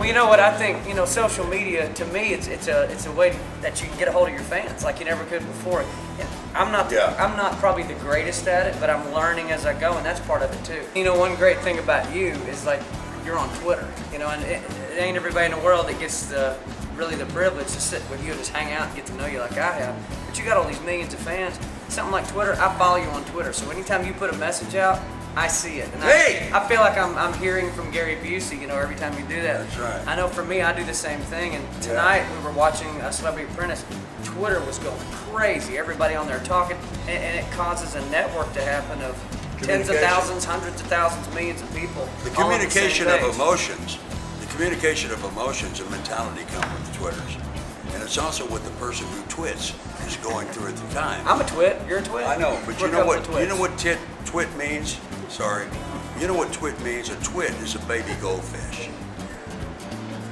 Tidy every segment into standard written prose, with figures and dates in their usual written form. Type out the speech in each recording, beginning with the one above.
Well, you know what I think. You know, social media to me, it's a way that you can get a hold of your fans like you never could before. And I'm not probably the greatest at it, but I'm learning as I go, and that's part of it too. You know, one great thing about you is like you're on Twitter. You know, and it ain't everybody in the world that gets really the privilege to sit with you and just hang out and get to know you like I have. But you got all these millions of fans. Something like Twitter, I follow you on Twitter. So anytime you put a message out, I see it. And I feel like I'm hearing from Gary Busey, you know, every time you do that. That's right. I know for me, I do the same thing. And tonight we were watching Celebrity Apprentice. Twitter was going crazy. Everybody on there talking, and it causes a network to happen of tens of thousands, hundreds of thousands, millions of people. The communication of emotions. The communication of emotions and mentality come with Twitters. And it's also what the person who twits is going through at the time. I'm a twit. You're a twit. I know, but you know what twit means? Sorry. You know what twit means? A twit is a baby goldfish.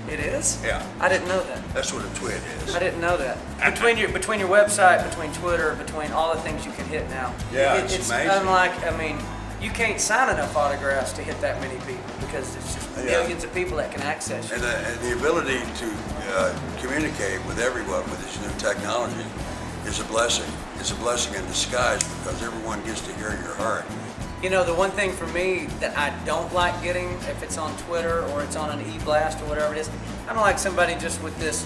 It is? Yeah. I didn't know that. That's what a twit is. I didn't know that. Between your website, between Twitter, between all the things you can hit now. Yeah, it's amazing. Unlike, I mean, you can't sign enough autographs to hit that many people because there's just millions of people that can access you. And the ability to communicate with everyone with this new technology is a blessing. It's a blessing in disguise because everyone gets to hear your heart. You know, the one thing for me that I don't like getting, if it's on Twitter or it's on an e-blast or whatever it is, I don't like somebody just with this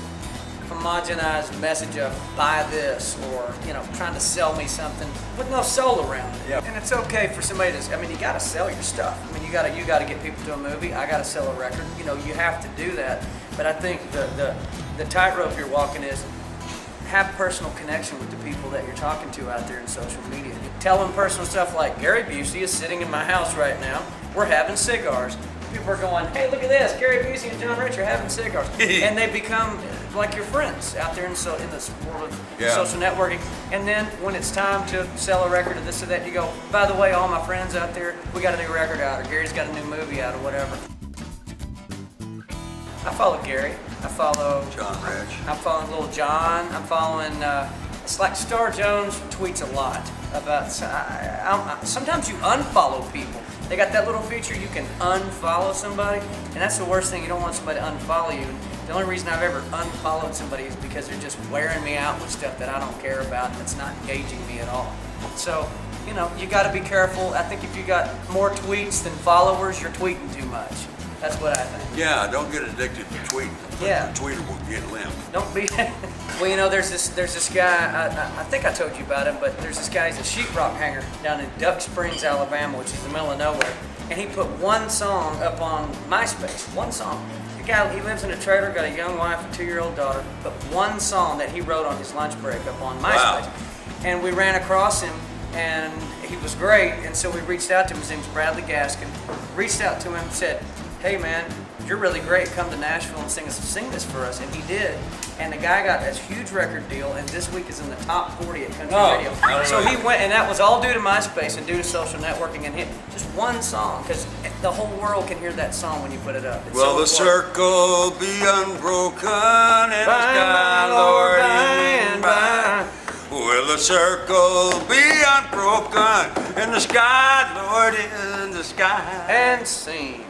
homogenized message of buy this or, you know, trying to sell me something with no soul around it. Yep. And it's okay for somebody to, I mean, you got to sell your stuff. I mean, you got to get people to a movie. I got to sell a record. You know, you have to do that. But I think the tightrope you're walking is have personal connection with the people that you're talking to out there in social media. Tell them personal stuff like Gary Busey is sitting in my house right now. We're having cigars. People are going, hey, look at this. Gary Busey and John Rich are having cigars. And they become like your friends out there in this world of social networking. And then when it's time to sell a record or this or that, you go, by the way, all my friends out there, we got a new record out, or Gary's got a new movie out, or whatever. I follow Gary. I follow John Rich. I'm following Little John. I'm following. It's like Star Jones tweets a lot about. Sometimes you unfollow people. They got that little feature you can unfollow somebody, and that's the worst thing. You don't want somebody to unfollow you. The only reason I've ever unfollowed somebody is because they're just wearing me out with stuff that I don't care about and it's not engaging me at all. So, you know, you got to be careful. I think if you got more tweets than followers, you're tweeting too much. That's what I think. Yeah, don't get addicted to tweeting. Yeah. Your tweeter will get limp. Don't be. Well, you know, there's this guy. I think I told you about him, but there's this guy. He's a sheetrock hanger down in Duck Springs, Alabama, which is in the middle of nowhere. And he put one song up on MySpace. One song. The guy, he lives in a trailer, got a young wife, a 2-year-old daughter. But one song that he wrote on his lunch break up on MySpace. Wow. And we ran across him, and he was great. And so we reached out to him. His name's Bradley Gaskin. Reached out to him and said, hey man, you're really great. Come to Nashville and sing this for us. And he did. And the guy got this huge record deal, and this week is in the top 40 at country radio. So he went, and that was all due to MySpace and due to social networking and hit just one song, because the whole world can hear that song when you put it up. It's Will so the important. circle be unbroken in the sky, Lord, in by? Will the circle be unbroken in the sky, Lord, in the sky? And sing.